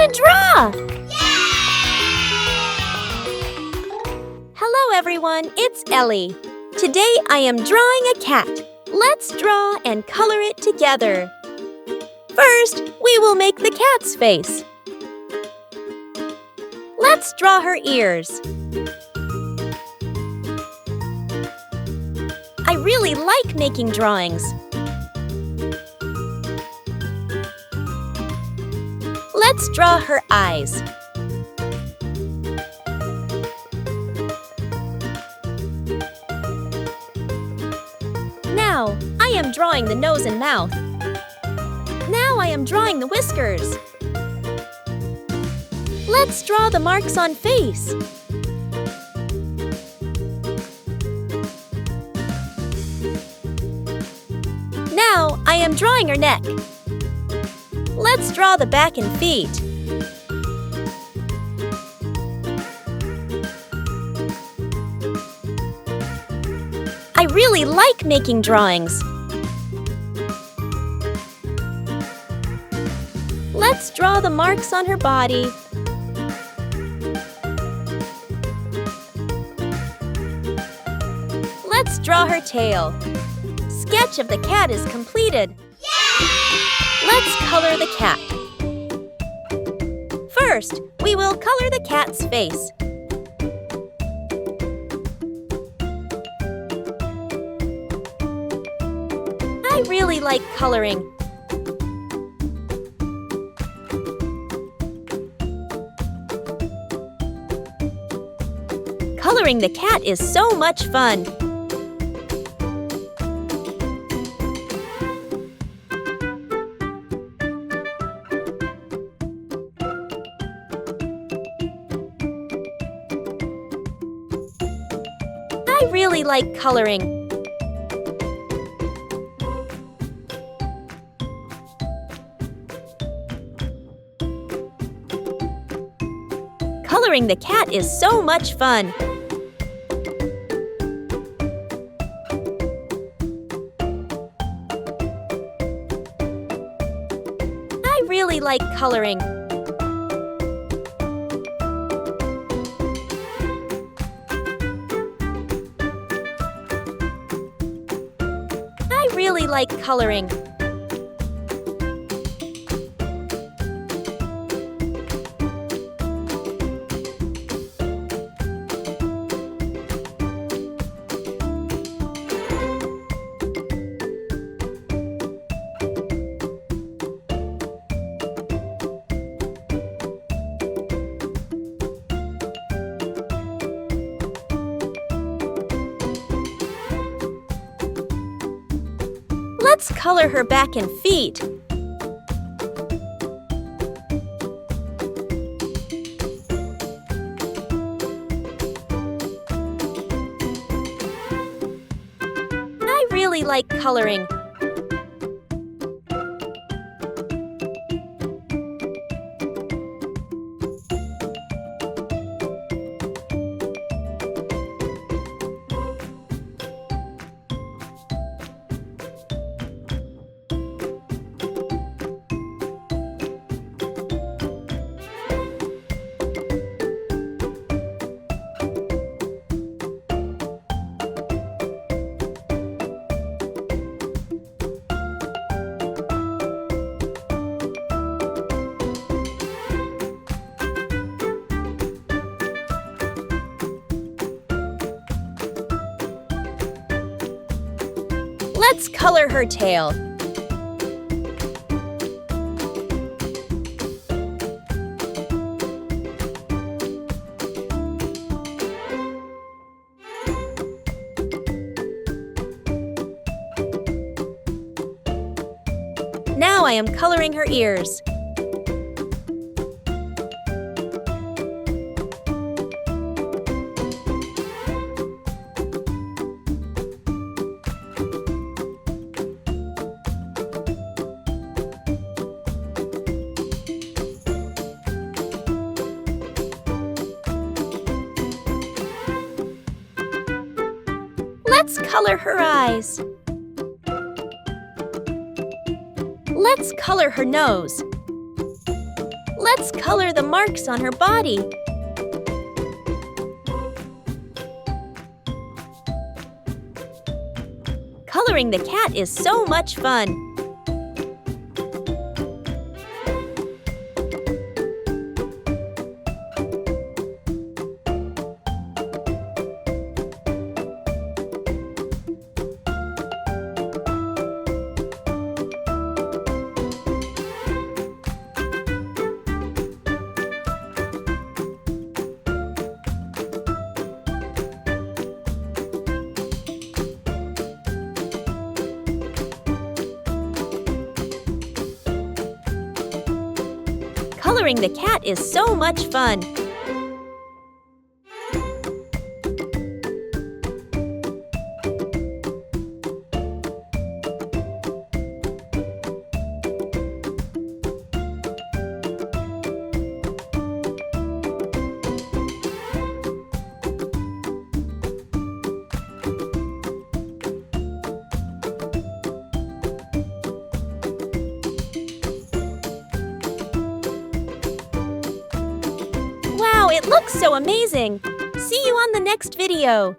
to draw! Hello everyone, it's Ellie. Today I am drawing a cat. Let's draw and color it together. First, we will make the cat's face. Let's draw her ears. I really like making drawings. Let's draw her eyes. Now, I am drawing the nose and mouth. Now I am drawing the whiskers. Let's draw the marks on face. Now I am drawing her neck. Let's draw the back and feet. I really like making drawings. Let's draw the marks on her body. Let's draw her tail. Sketch of the cat is completed. Let's color the cat. First, we will color the cat's face. I really like coloring. Coloring the cat is so much fun. I really like coloring. Coloring the cat is so much fun. I really like coloring. I really like coloring. Let's color her back and feet. I really like coloring. Let's color her tail. Now I am coloring her ears. Let's color her eyes. Let's color her nose. Let's color the marks on her body. Coloring the cat is so much fun. Coloring the cat is so much fun. Wow, it looks so amazing! See you on the next video!